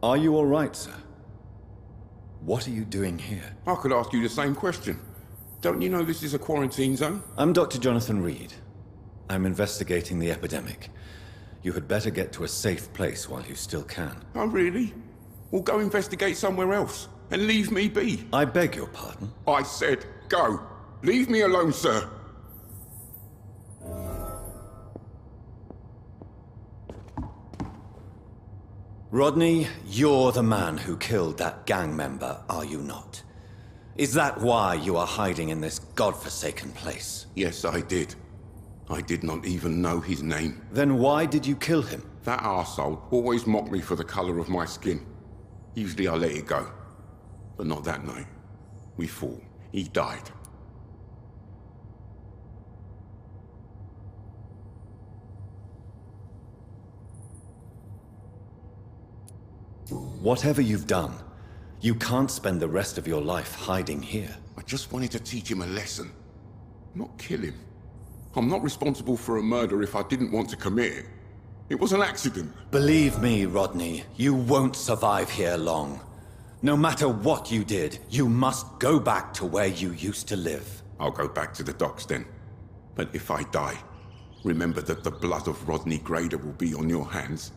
Are you all right, sir? What are you doing here? I could ask you the same question. Don't you know this is a quarantine zone? I'm Dr. Jonathan Reed. I'm investigating the epidemic. You had better get to a safe place while you still can. Oh, really? Well, go investigate somewhere else and leave me be. I beg your pardon? I said go. Leave me alone, sir. Rodney, you're the man who killed that gang member, are you not? Is that why you are hiding in this godforsaken place? Yes, I did. I did not even know his name. Then why did you kill him? That arsehole always mocked me for the colour of my skin. Usually I let it go. But not that night. We fought. He died. Whatever you've done, you can't spend the rest of your life hiding here. I just wanted to teach him a lesson. Not kill him. I'm not responsible for a murder if I didn't want to commit it. It was an accident. Believe me, Rodney, you won't survive here long. No matter what you did, you must go back to where you used to live. I'll go back to the docks then. But if I die, remember that the blood of Rodney Grader will be on your hands.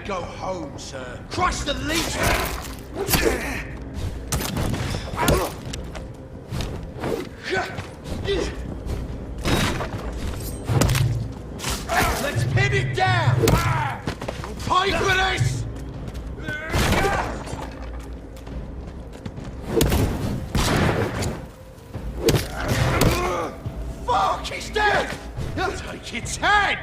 Go home, sir. Crush the leech! Let's pin it down! Pay for this! Fuck, he's dead! Take its head!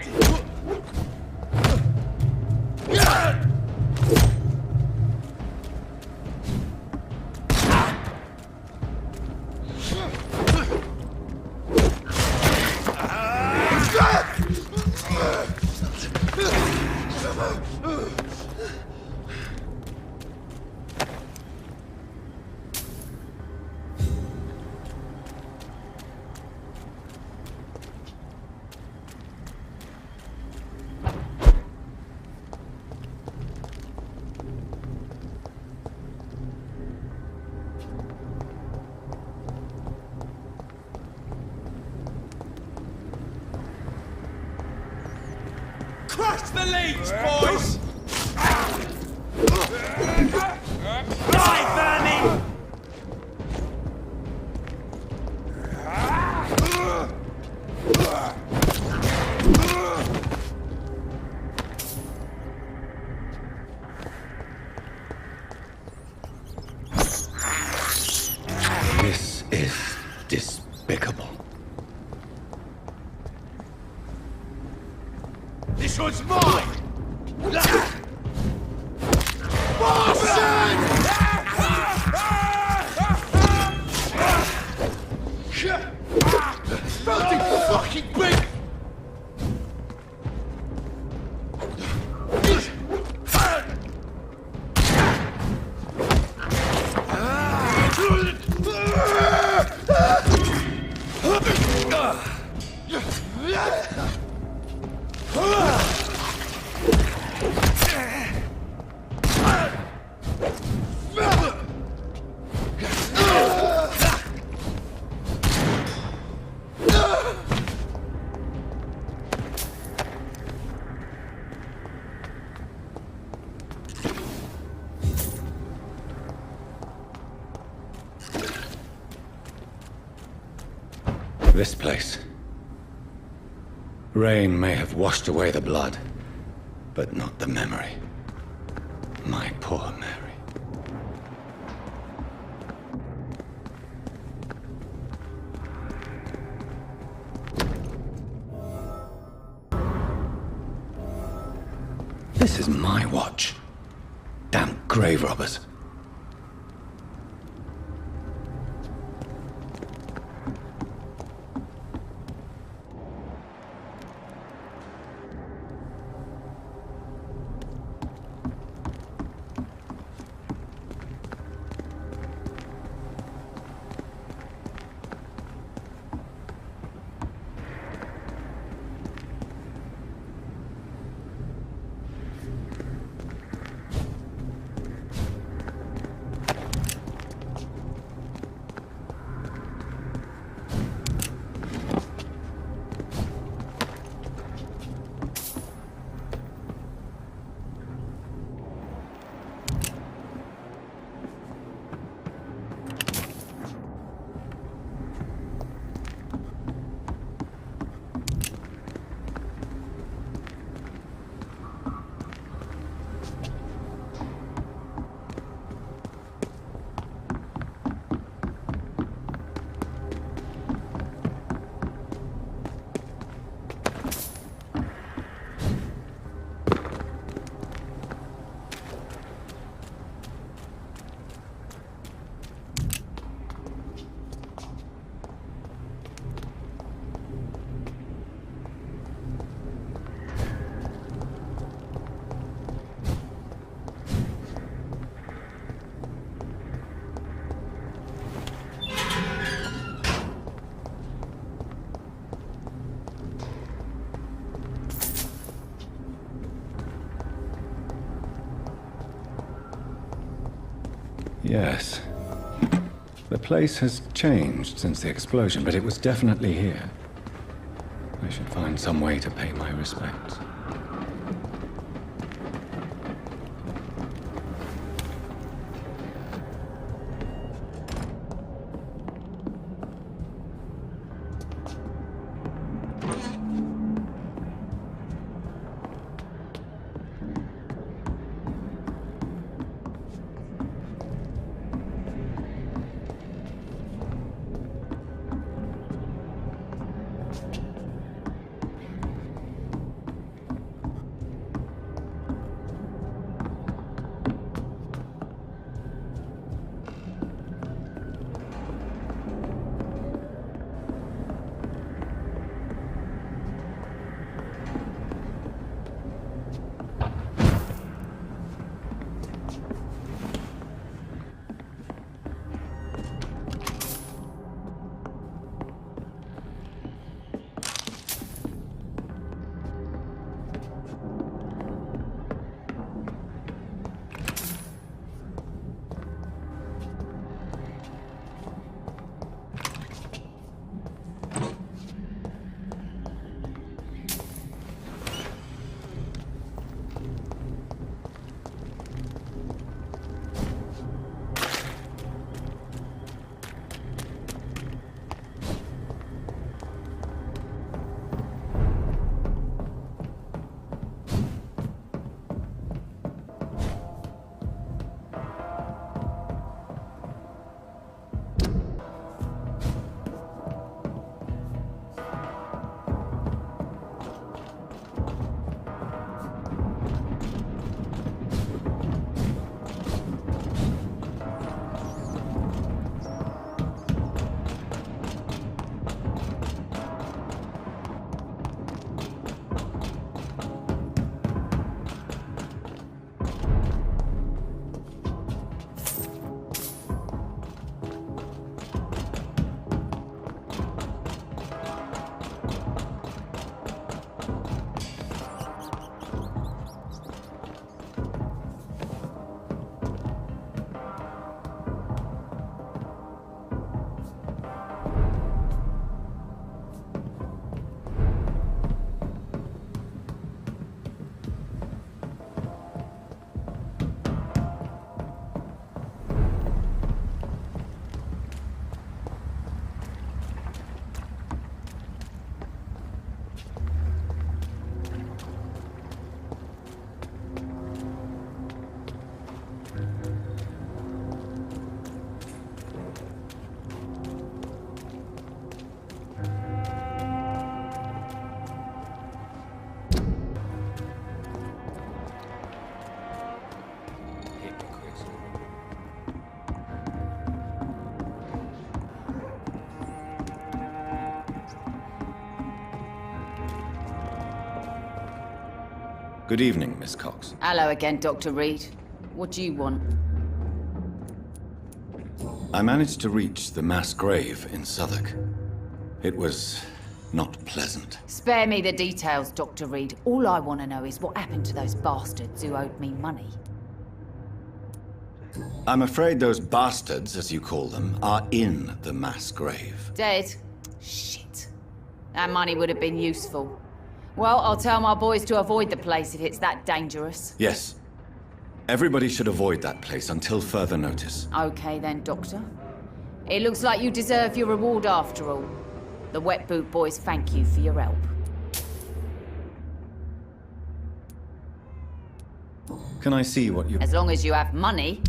Crush the leech, boys! Die, vermin! This is despicable. This one's mine! Bastard! Filthy fucking pig! This place. Rain may have washed away the blood, but not the memory. My poor Mary. This is my watch. Damn grave robbers. Yes. The place has changed since the explosion, but it was definitely here. I should find some way to pay my respects. Good evening, Miss Cox. Hello again, Dr. Reed. What do you want? I managed to reach the mass grave in Southwark. It was not pleasant. Spare me the details, Dr. Reed. All I want to know is what happened to those bastards who owed me money. I'm afraid those bastards, as you call them, are in the mass grave. Dead? Shit. That money would have been useful. Well, I'll tell my boys to avoid the place if it's that dangerous. Yes. Everybody should avoid that place until further notice. Okay then, Doctor. It looks like you deserve your reward after all. The Wet Boot Boys thank you for your help. Can I see what you... As long as you have money.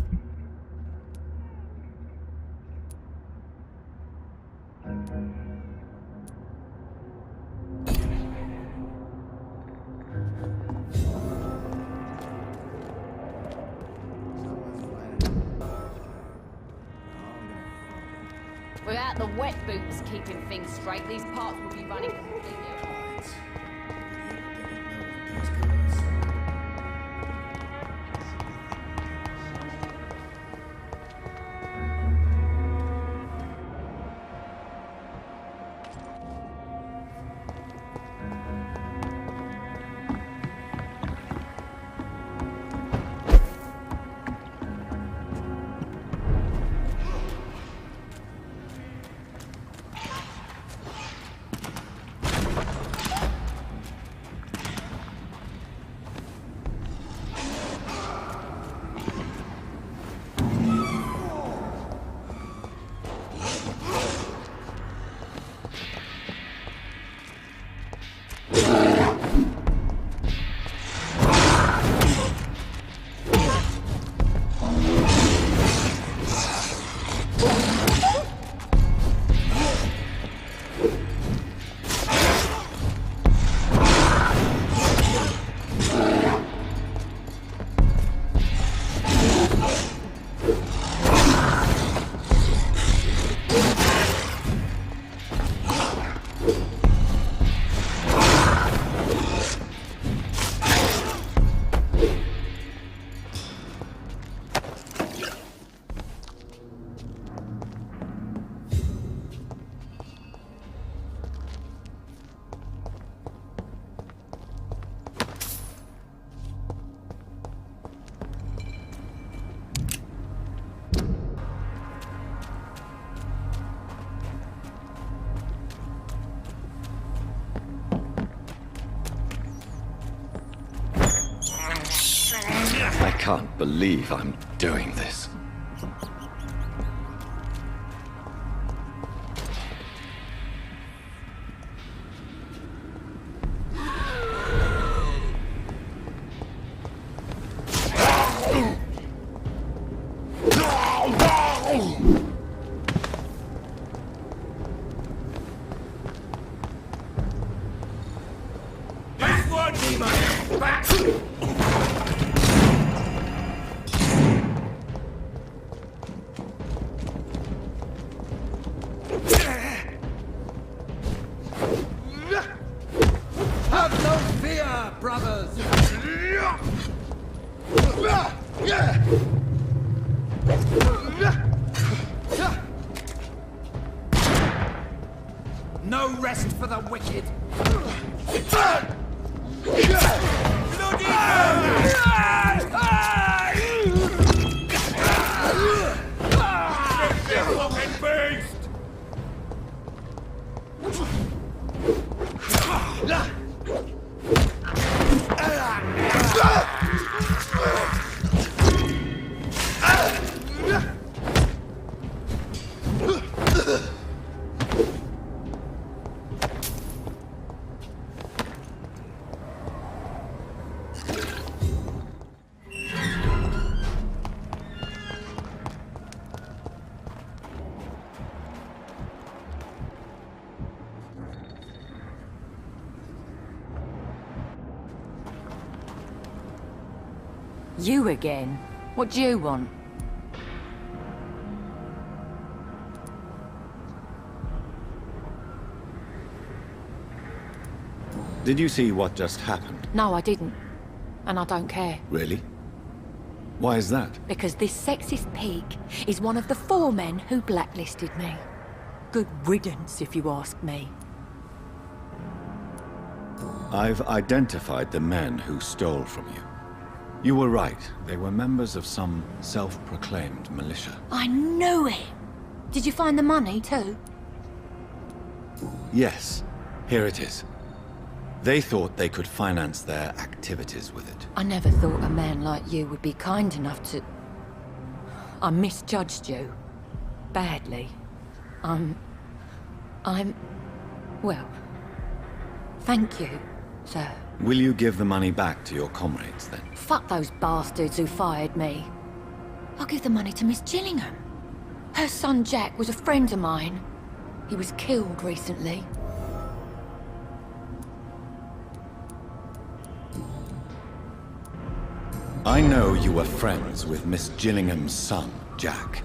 Without the wet boots keeping things straight, these parts will be running completely apart. I can't believe I'm doing this. Have no fear, brothers! No rest for the wicked! You again? What do you want? Did you see what just happened? No, I didn't. And I don't care. Really? Why is that? Because this sexist pig is one of the 4 men who blacklisted me. Good riddance, if you ask me. I've identified the men who stole from you. You were right. They were members of some self-proclaimed militia. I knew it! Did you find the money, too? Yes. Here it is. They thought they could finance their activities with it. I never thought a man like you would be kind enough to... I misjudged you. Badly. Well... Thank you, sir. Will you give the money back to your comrades, then? Fuck those bastards who fired me. I'll give the money to Miss Gillingham. Her son Jack was a friend of mine. He was killed recently. I know you were friends with Miss Gillingham's son, Jack.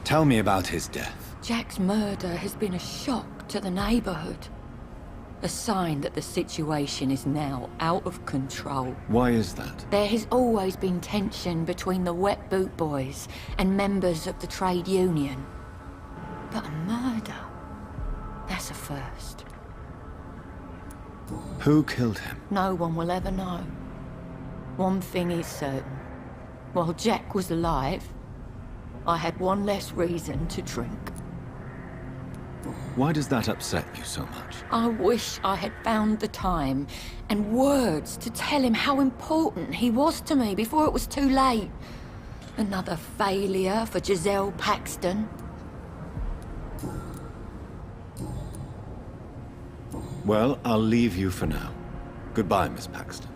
Tell me about his death. Jack's murder has been a shock to the neighborhood. A sign that the situation is now out of control. Why is that? There has always been tension between the Wet Boot Boys and members of the trade union. But a murder? That's a first. Who killed him? No one will ever know. One thing is certain. While Jack was alive, I had one less reason to drink. Why does that upset you so much? I wish I had found the time and words to tell him how important he was to me before it was too late. Another failure for Giselle Paxton. Well, I'll leave you for now. Goodbye, Miss Paxton.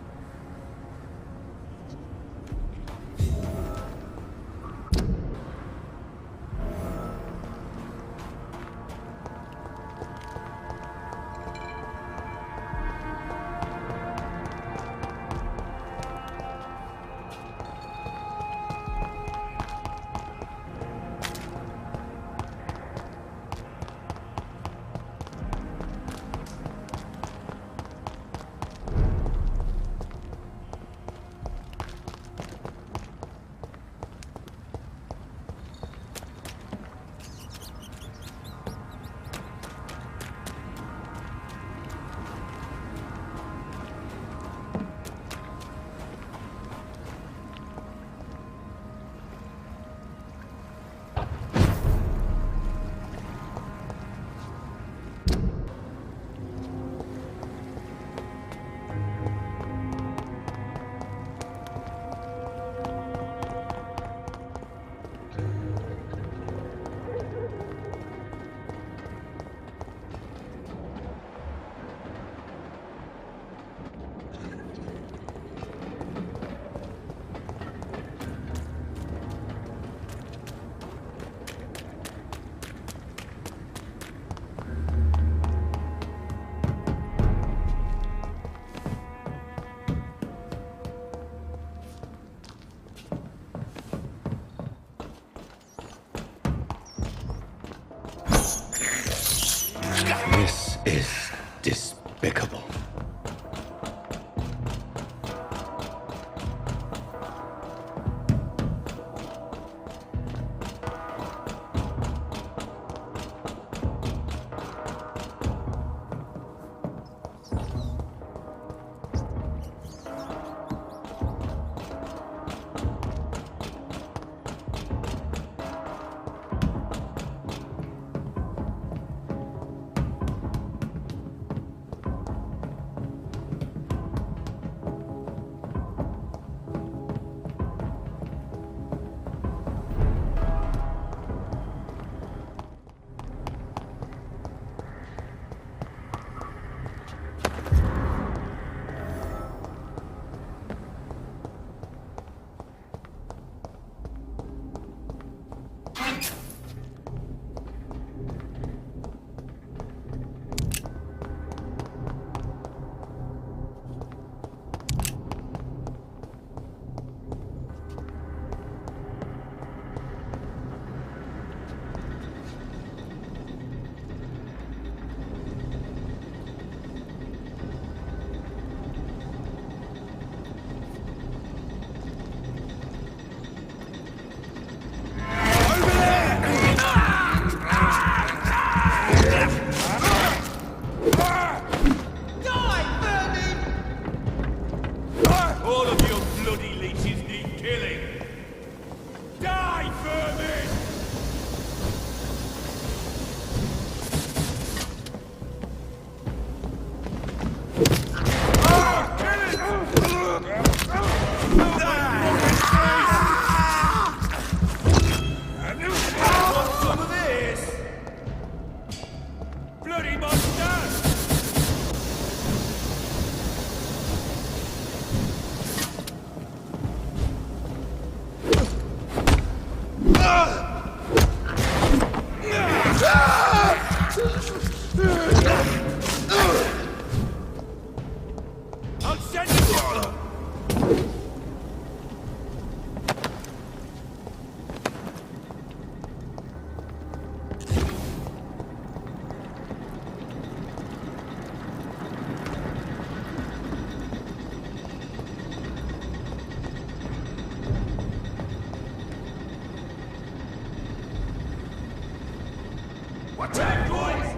Attack, boys!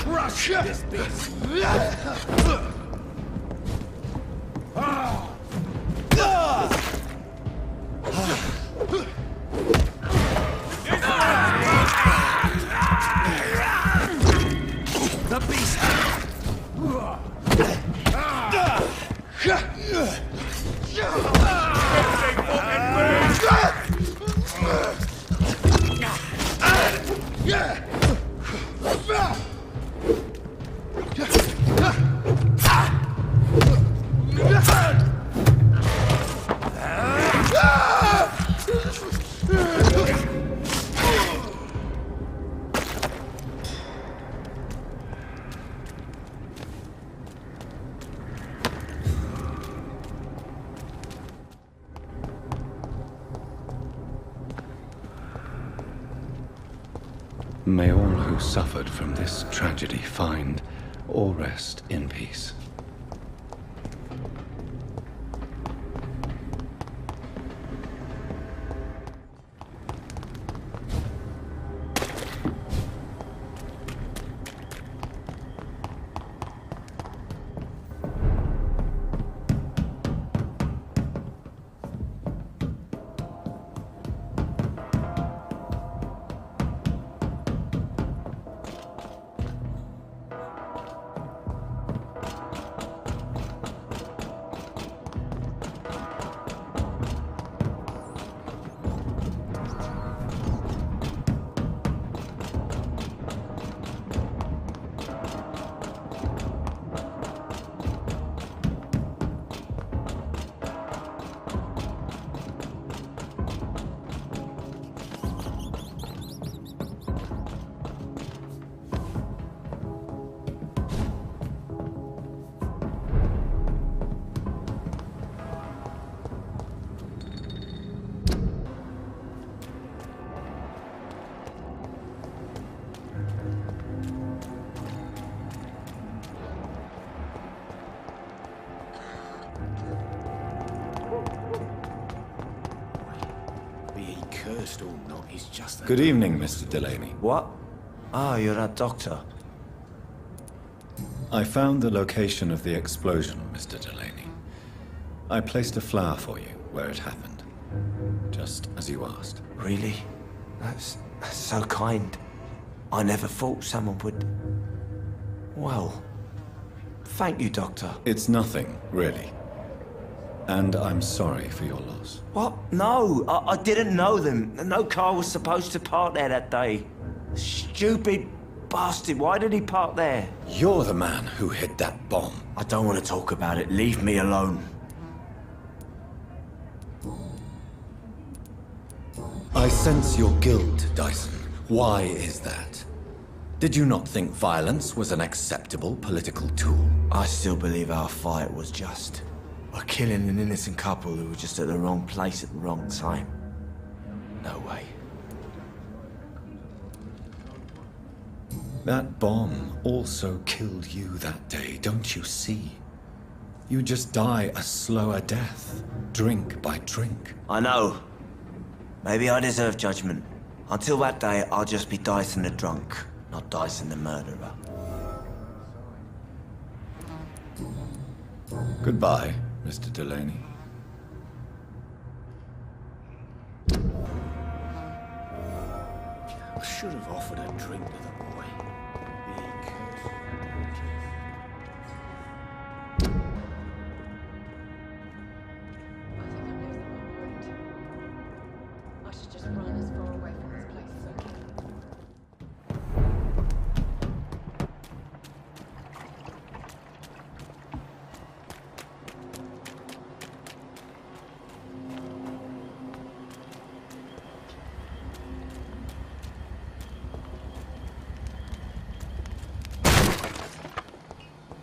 Crush this beast! The beast! May all who suffered from this tragedy find or rest in peace. Good evening, Mr. Delaney. What? Ah, you're that doctor. I found the location of the explosion, Mr. Delaney. I placed a flower for you where it happened, just as you asked. Really? That's so kind. I never thought someone would... Well, thank you, Doctor. It's nothing, really. And I'm sorry for your loss. What? No, I didn't know them. No car was supposed to park there that day. Stupid bastard, why did he park there? You're the man who hid that bomb. I don't want to talk about it. Leave me alone. I sense your guilt, Dyson. Why is that? Did you not think violence was an acceptable political tool? I still believe our fight was just. By killing an innocent couple who were just at the wrong place at the wrong time. No way. That bomb also killed you that day, don't you see? You just die a slower death, drink by drink. I know. Maybe I deserve judgment. Until that day, I'll just be Dyson the drunk, not Dyson the murderer. Goodbye, Mr. Delaney. I should have offered a drink to the boy. I should just run as far away from this place as I can.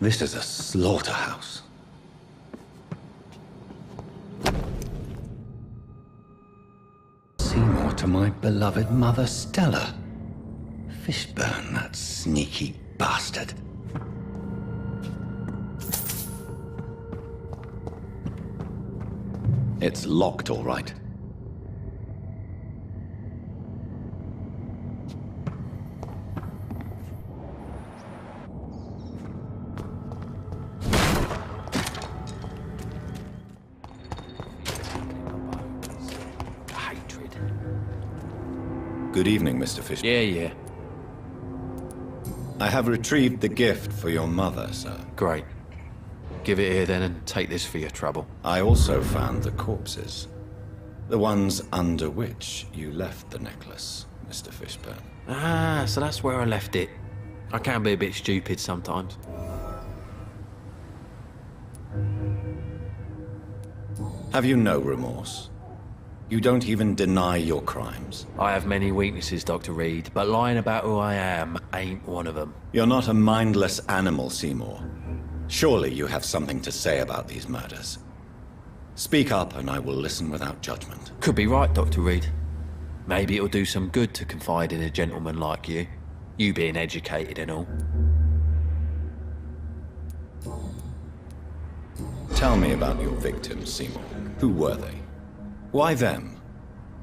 This is a slaughterhouse. Seymour to my beloved mother Stella. Fishburne, that sneaky bastard. It's locked, all right. Hatred. Good evening, Mr. Fishburne. Yeah. I have retrieved the gift for your mother, sir. Great. Give it here then and take this for your trouble. I also found the corpses. The ones under which you left the necklace, Mr. Fishburne. Ah, so that's where I left it. I can be a bit stupid sometimes. Have you no remorse? You don't even deny your crimes. I have many weaknesses, Dr. Reed, but lying about who I am ain't one of them. You're not a mindless animal, Seymour. Surely you have something to say about these murders. Speak up and I will listen without judgment. Could be right, Dr. Reed. Maybe it'll do some good to confide in a gentleman like you. You being educated and all. Tell me about your victims, Seymour. Who were they? Why them?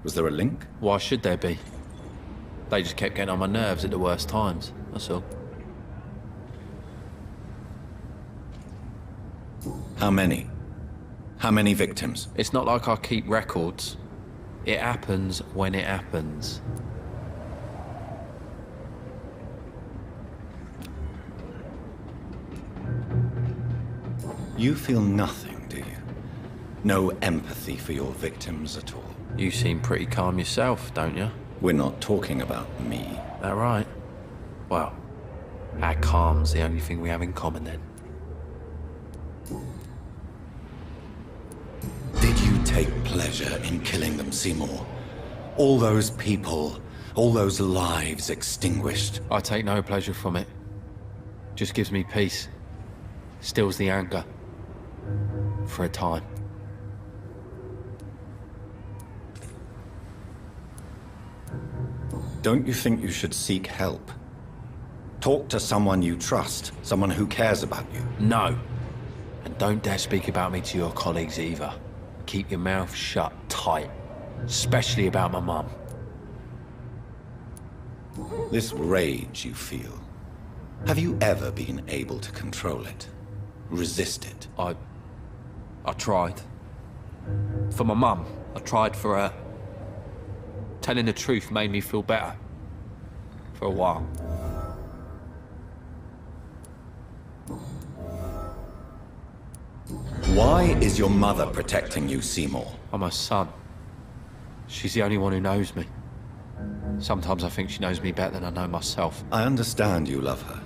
Was there a link? Why should there be? They just kept getting on my nerves at the worst times, that's all. How many? How many victims? It's not like I keep records. It happens when it happens. You feel nothing, do you? No empathy for your victims at all? You seem pretty calm yourself, don't you? We're not talking about me. That right? Well, our calm's the only thing we have in common then. Did you take pleasure in killing them, Seymour? All those people, all those lives extinguished. I take no pleasure from it. Just gives me peace. Stills the anger. For a time. Don't you think you should seek help? Talk to someone you trust, someone who cares about you. No. And don't dare speak about me to your colleagues either. Keep your mouth shut tight. Especially about my mum. This rage you feel, have you ever been able to control it? Resist it? I tried. For my mum, I tried for her. Telling the truth made me feel better. For a while. Why is your mother protecting you, Seymour? I'm her son. She's the only one who knows me. Sometimes I think she knows me better than I know myself. I understand you love her,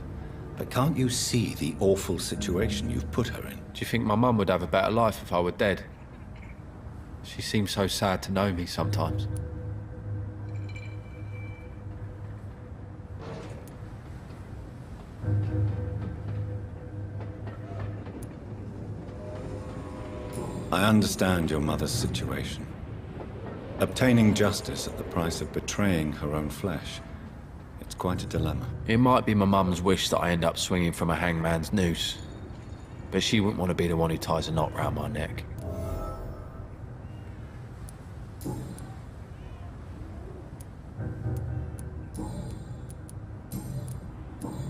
but can't you see the awful situation you've put her in? Do you think my mum would have a better life if I were dead? She seems so sad to know me sometimes. I understand your mother's situation. Obtaining justice at the price of betraying her own flesh. It's quite a dilemma. It might be my mum's wish that I end up swinging from a hangman's noose. But she wouldn't want to be the one who ties a knot round my neck.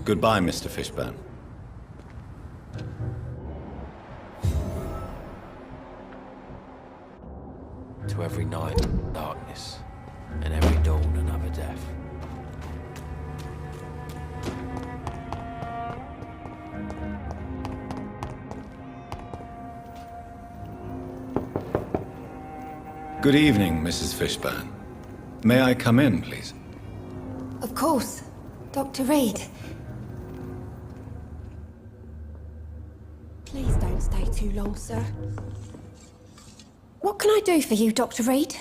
Goodbye, Mr. Fishburne. To every night, darkness, and every dawn, another death. Good evening, Mrs. Fishburne. May I come in, please? Of course. Dr. Reed. Please don't stay too long, sir. What can I do for you, Dr. Reed?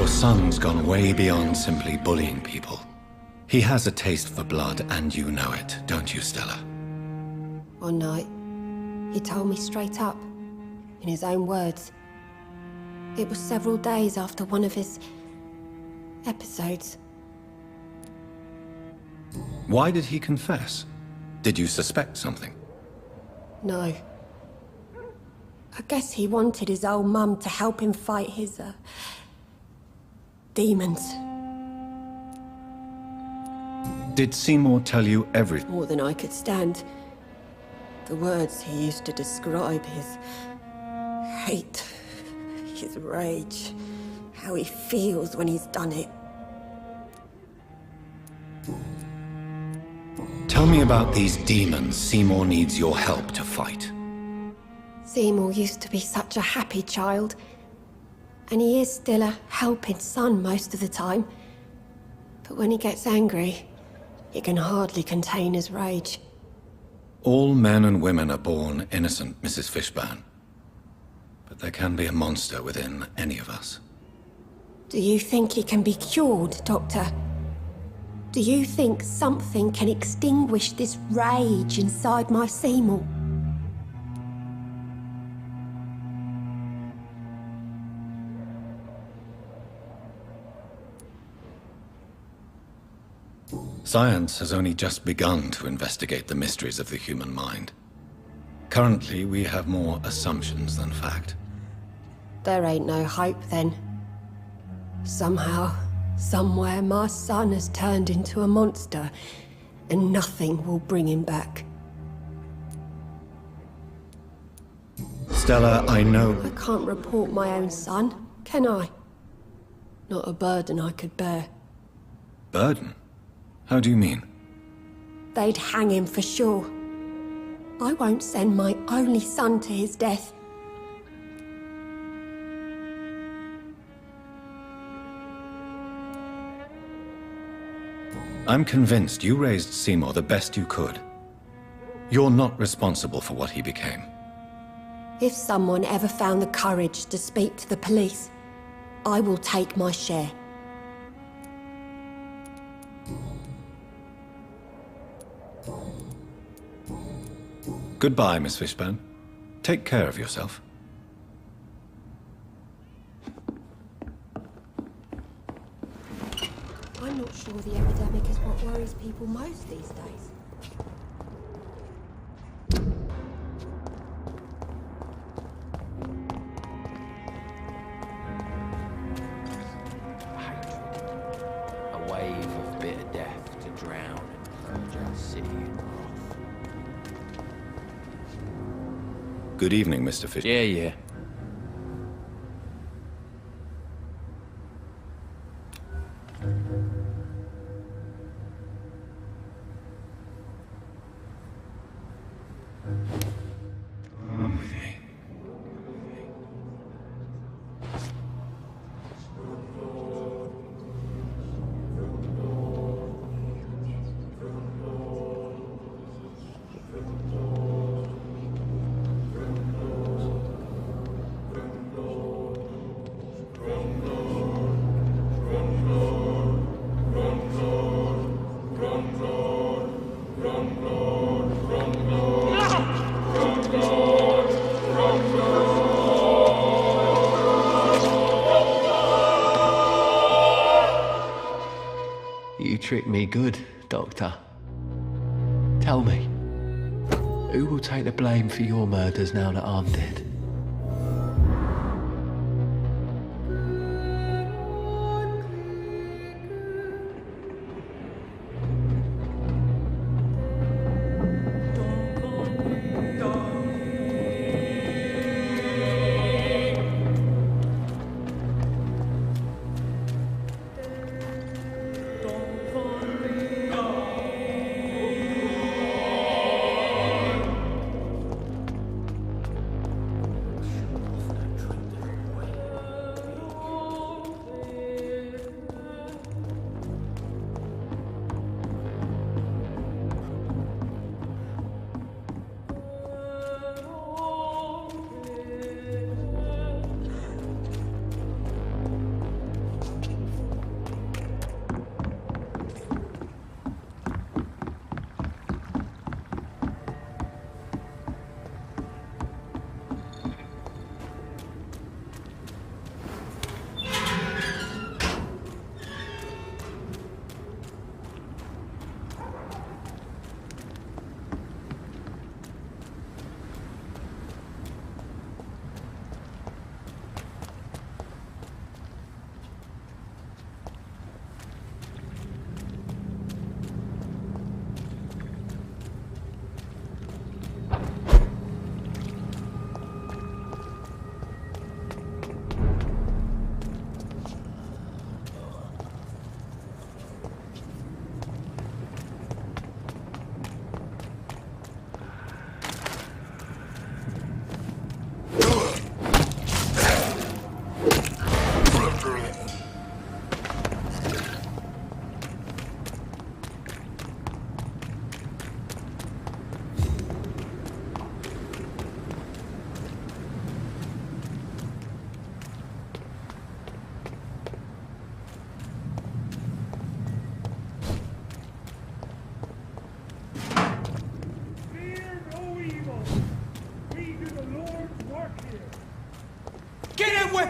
Your son's gone way beyond simply bullying people. He has a taste for blood, and you know it, don't you, Stella? One night, he told me straight up, in his own words. It was several days after one of his episodes. Why did he confess? Did you suspect something? No. I guess he wanted his old mum to help him fight his, demons. Did Seymour tell you everything? More than I could stand. The words he used to describe his hate, his rage, how he feels when he's done it. Tell me about these demons Seymour needs your help to fight. Seymour used to be such a happy child. And he is still a helping son most of the time. But when he gets angry, he can hardly contain his rage. All men and women are born innocent, Mrs. Fishburne. But there can be a monster within any of us. Do you think he can be cured, Doctor? Do you think something can extinguish this rage inside my Seymour? Science has only just begun to investigate the mysteries of the human mind. Currently, we have more assumptions than fact. There ain't no hope then. Somehow, somewhere, my son has turned into a monster, and nothing will bring him back. Stella, I know... I can't report my own son, can I? Not a burden I could bear. Burden? How do you mean? They'd hang him for sure. I won't send my only son to his death. I'm convinced you raised Seymour the best you could. You're not responsible for what he became. If someone ever found the courage to speak to the police, I will take my share. Goodbye, Miss Fishburne. Take care of yourself. I'm not sure the epidemic is what worries people most these days. A wave of bitter death to drown and purge our city in wrath. Good evening, Mr. Fish. Yeah. You tricked me good, Doctor. Tell me, who will take the blame for your murders now that I'm dead?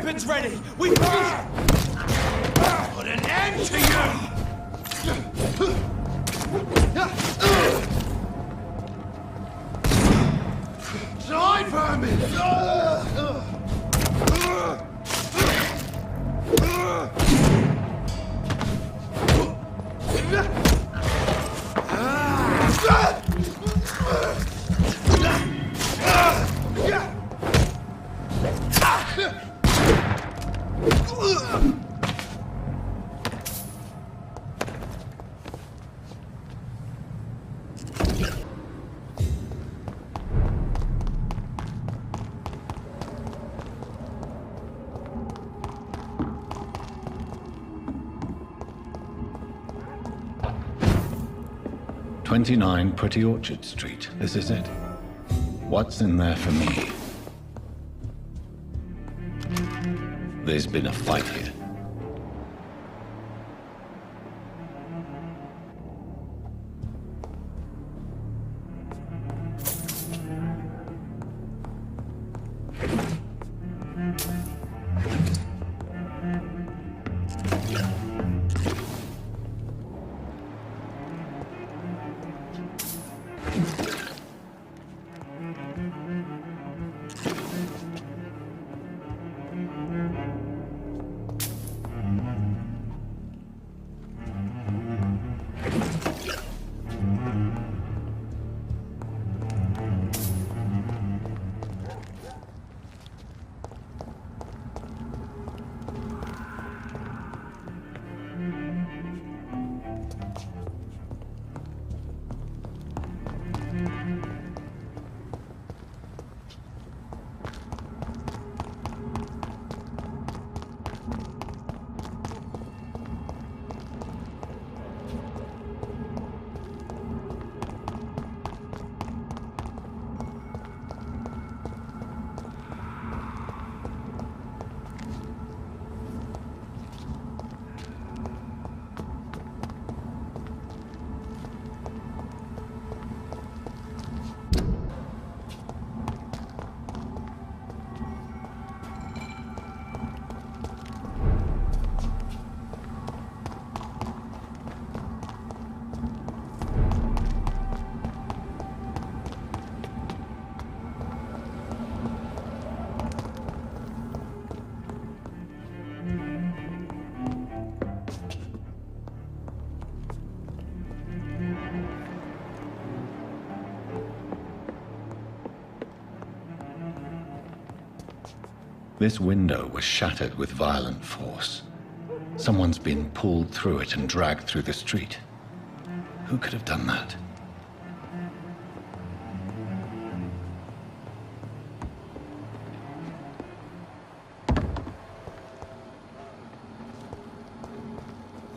weapons ready! We put an end to you! Die, vermin! "29 Pretty Orchard Street. This is it. What's in there for me? There's been a fight here. This window was shattered with violent force. Someone's been pulled through it and dragged through the street. Who could have done that?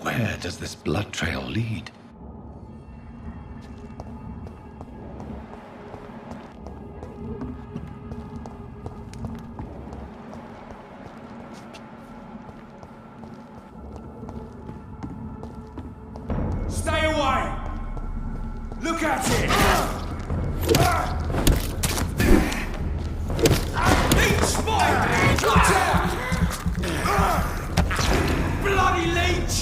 Where does this blood trail lead? Stay away! Look at it! Leech spike! Watch out! Bloody leech!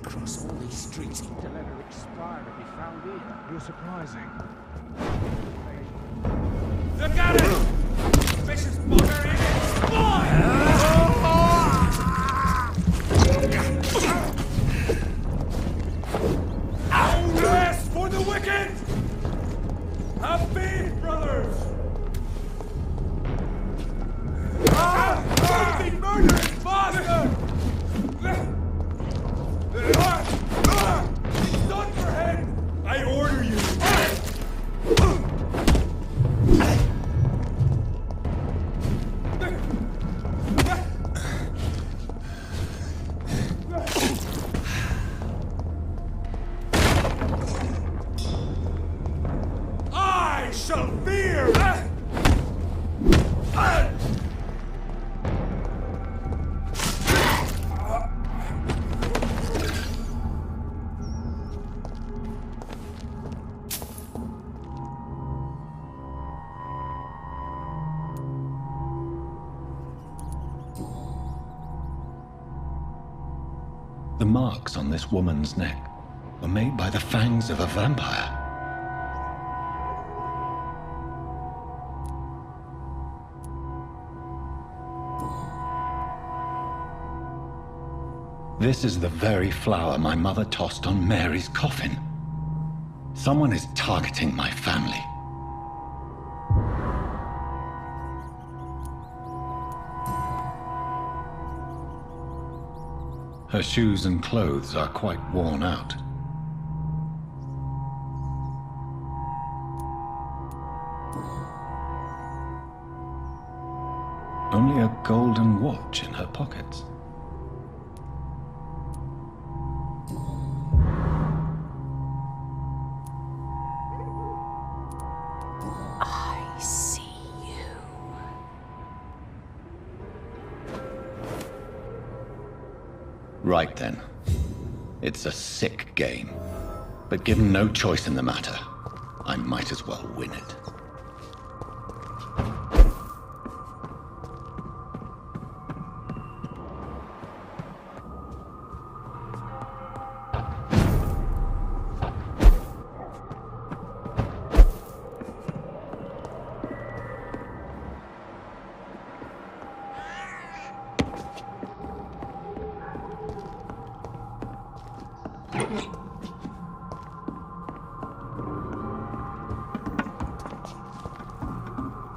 Cross all these streets. To let her expire to be found here. You're surprising. Look at it! Vicious bugger in it! Boy! No rest for the wicked! Have faith, brothers! Filthy murderous bastard! He's done for him! I order you! I shall fear The marks on this woman's neck were made by the fangs of a vampire. This is the very flower my mother tossed on Mary's coffin. Someone is targeting my family. Her shoes and clothes are quite worn out. Only a golden watch in her pockets. I see you. Right then. It's a sick game. But given no choice in the matter, I might as well win it.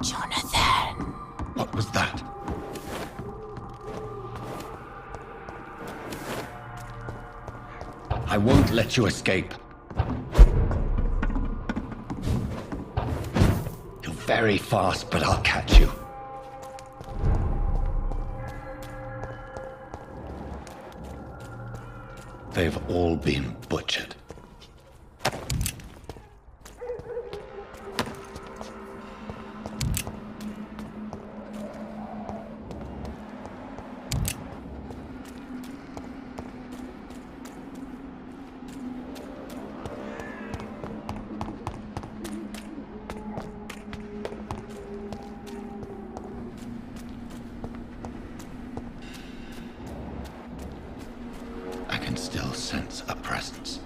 Jonathan. What was that? I won't let you escape. You're very fast, but I'll catch you. They've all been butchered. I can still sense a presence.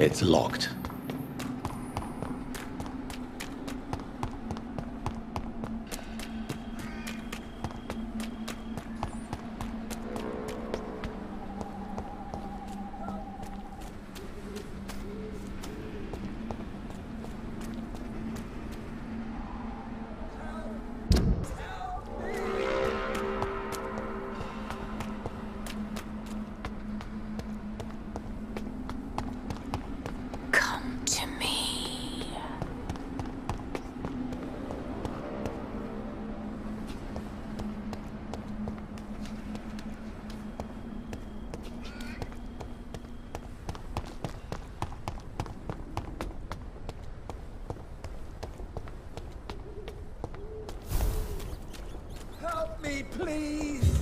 It's locked. please.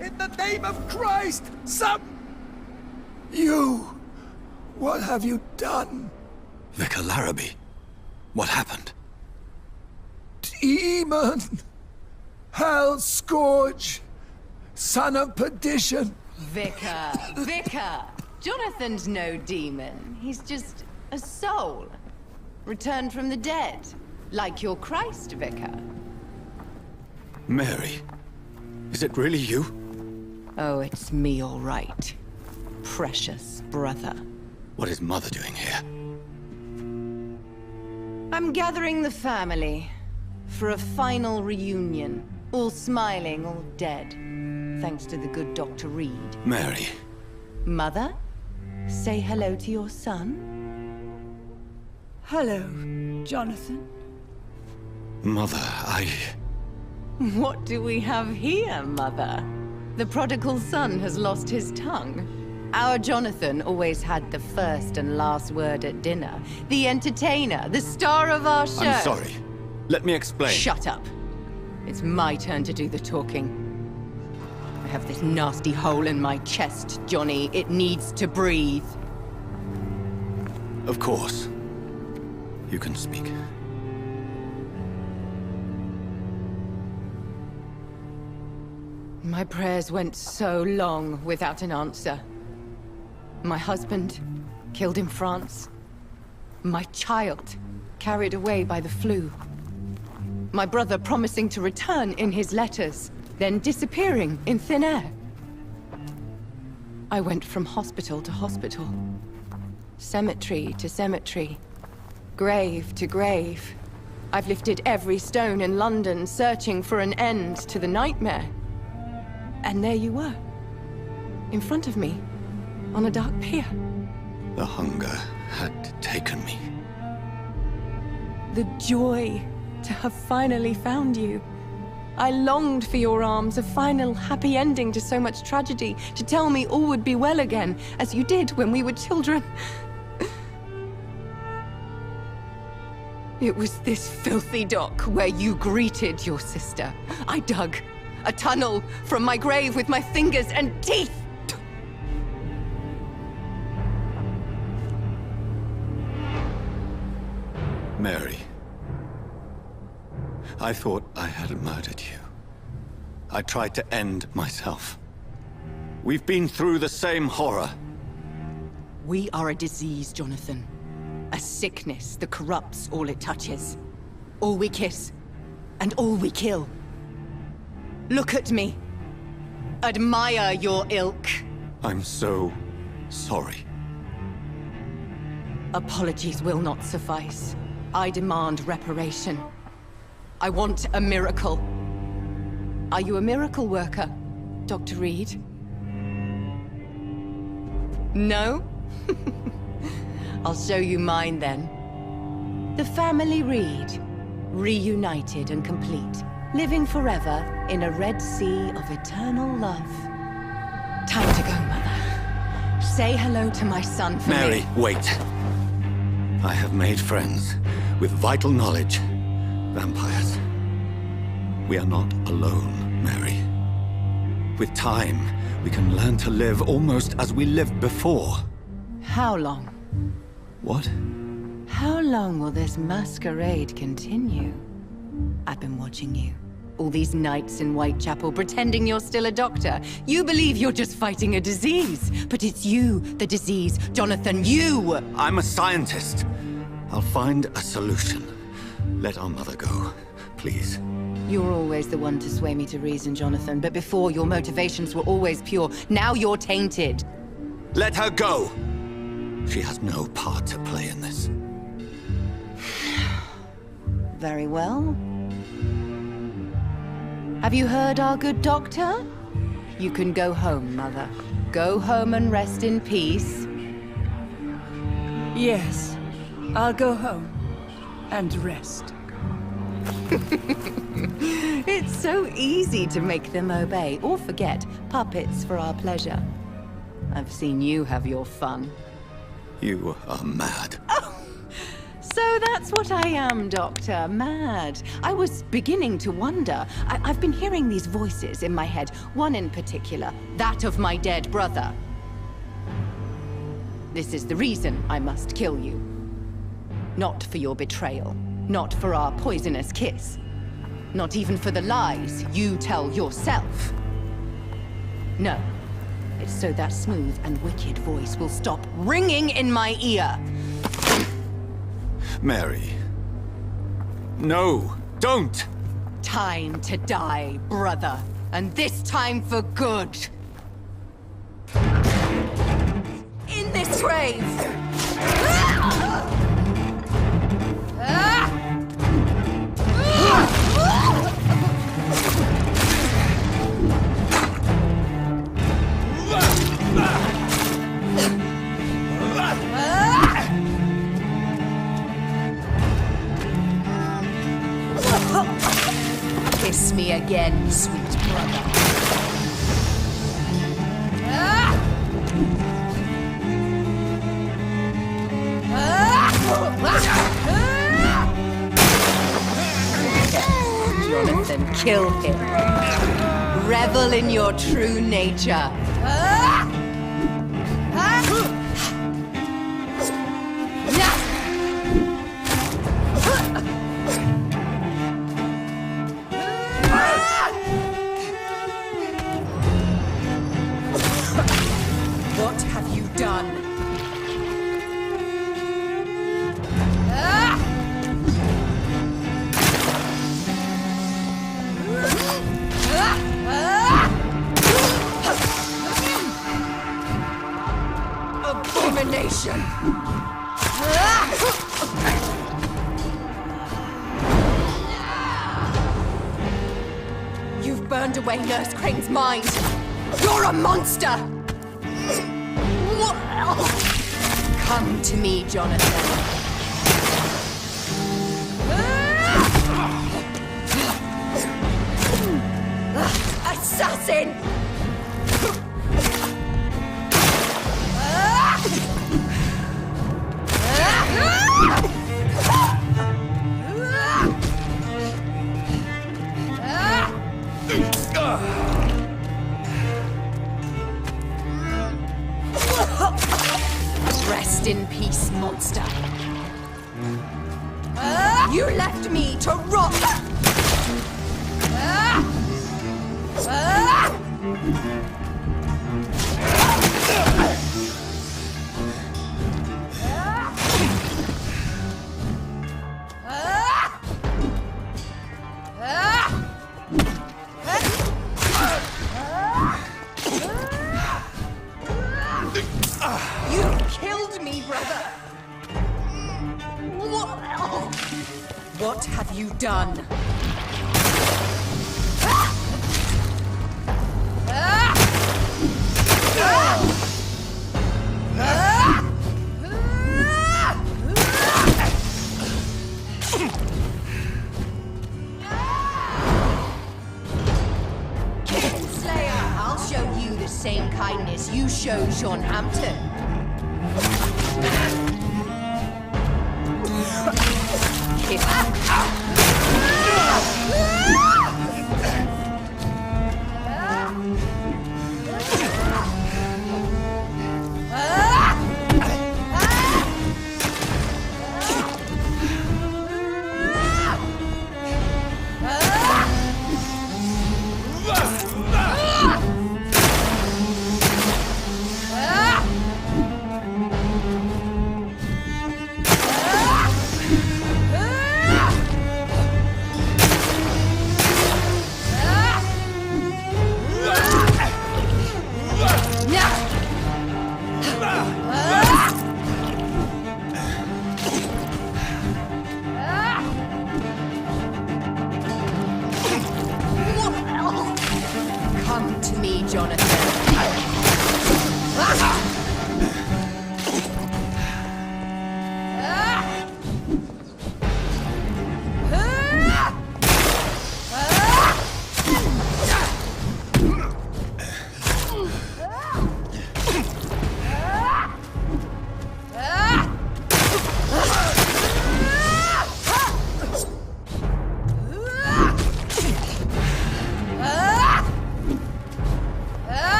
In the name of Christ, You! What have you done? Vicar Larrabee, what happened? Demon! Hell scourge! Son of perdition! Vicar! Jonathan's no demon. He's just a soul. Returned from the dead. Like your Christ, Vicar. Mary, is it really you? Oh, it's me, all right. Precious brother. What is Mother doing here? I'm gathering the family for a final reunion. All smiling, all dead. Thanks to the good Dr. Reed. Mary. Mother, say hello to your son. Hello, Jonathan. Mother, What do we have here, Mother? The prodigal son has lost his tongue. Our Jonathan always had the first and last word at dinner. The entertainer, the star of our show. I'm sorry. Let me explain. Shut up. It's my turn to do the talking. I have this nasty hole in my chest, Johnny. It needs to breathe. Of course. You can speak. My prayers went so long without an answer. My husband, killed in France. My child, carried away by the flu. My brother promising to return in his letters, then disappearing in thin air. I went from hospital to hospital. Cemetery to cemetery. Grave to grave. I've lifted every stone in London, searching for an end to the nightmare. And there you were. In front of me. On a dark pier. The hunger had taken me. The joy to have finally found you. I longed for your arms, a final happy ending to so much tragedy, to tell me all would be well again, as you did when we were children. It was this filthy dock where you greeted your sister. I dug a tunnel from my grave with my fingers and teeth. Mary. I thought I had murdered you. I tried to end myself. We've been through the same horror. We are a disease, Jonathan. A sickness that corrupts all it touches. All we kiss, and all we kill. Look at me. Admire your ilk. I'm so sorry. Apologies will not suffice. I demand reparation. I want a miracle. Are you a miracle worker, Dr. Reed? No? I'll show you mine then. The family Reed, reunited and complete, living forever in a red sea of eternal love. Time to go, Mother. Say hello to my son for Mary, me. wait. I have made friends with vital knowledge. Vampires. We are not alone, Mary. With time, we can learn to live almost as we lived before. How long? What? How long will this masquerade continue? I've been watching you. All these nights in Whitechapel, pretending you're still a doctor. You believe you're just fighting a disease. But it's you, the disease. Jonathan, you! I'm a scientist. I'll find a solution. Let our mother go, please. You're always the one to sway me to reason, Jonathan. But before, your motivations were always pure. Now you're tainted. Let her go! She has no part to play in this. Very well. Have you heard our good doctor? You can go home, Mother. Go home and rest in peace. Yes, I'll go home and rest. It's so easy to make them obey or forget. Puppets for our pleasure. I've seen you have your fun. You are mad. Oh, So that's what I am, Doctor. Mad. I was beginning to wonder. I've been hearing these voices in my head. One in particular, that of my dead brother. This is the reason I must kill you. Not for your betrayal. Not for our poisonous kiss. Not even for the lies you tell yourself. No. It's so that smooth and wicked voice will stop ringing in my ear. Mary. No, don't! Time to die, brother. And this time for good. In this grave! Kiss me again, sweet brother. Jonathan, kill him. Revel in your true nature. What have you done? Abomination! You've burned away Nurse Crane's mind. You're a monster! Come to me, Jonathan. Assassin! Rest in peace, monster. You left me to rot. You killed me, brother. What have you done? Slayer, I'll show you the same kindness you showed Sean Hampton.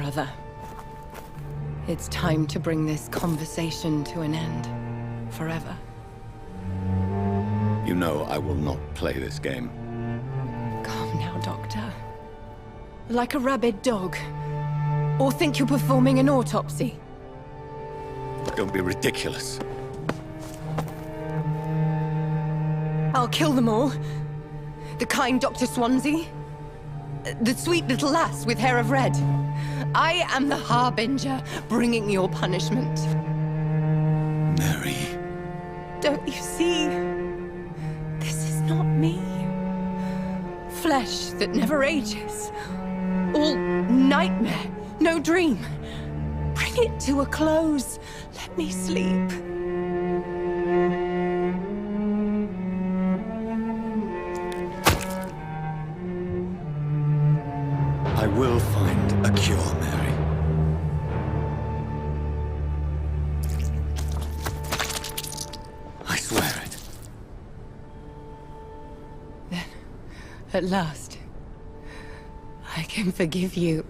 brother. It's time to bring this conversation to an end. Forever. You know I will not play this game. Calm now, Doctor. Like a rabid dog. Or think you're performing an autopsy. Don't be ridiculous. I'll kill them all. The kind Dr. Swansea. The sweet little lass with hair of red. I am the Harbinger, bringing your punishment. Mary. Don't you see? This is not me. Flesh that never ages. All nightmare, no dream. Bring it to a close. Let me sleep. I will find a cure, Mary. I swear it. Then, at last, I can forgive you.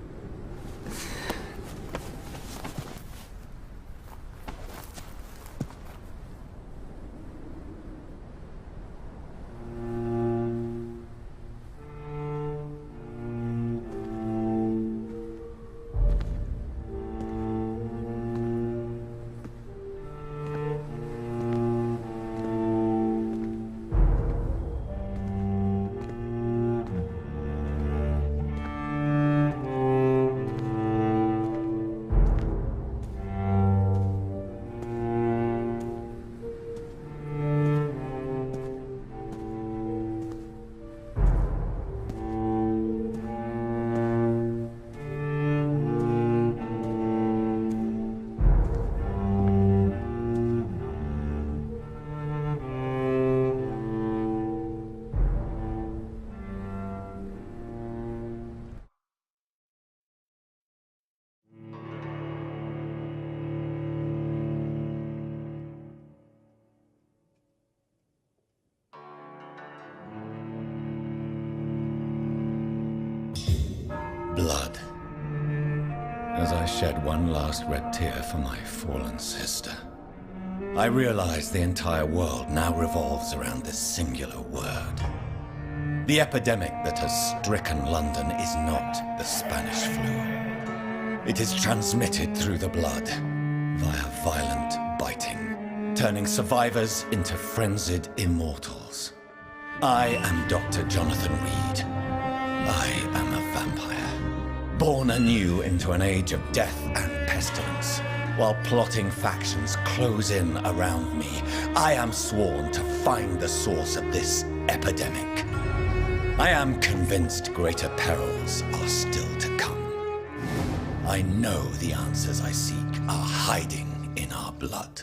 Blood. As I shed one last red tear for my fallen sister, I realize the entire world now revolves around this singular word. The epidemic that has stricken London is not the Spanish flu. It is transmitted through the blood, via violent biting, turning survivors into frenzied immortals. I am Dr. Jonathan Reed. I am a vampire, born anew into an age of death and pestilence. While plotting factions close in around me, I am sworn to find the source of this epidemic. I am convinced greater perils are still to come. I know the answers I seek are hiding in our blood.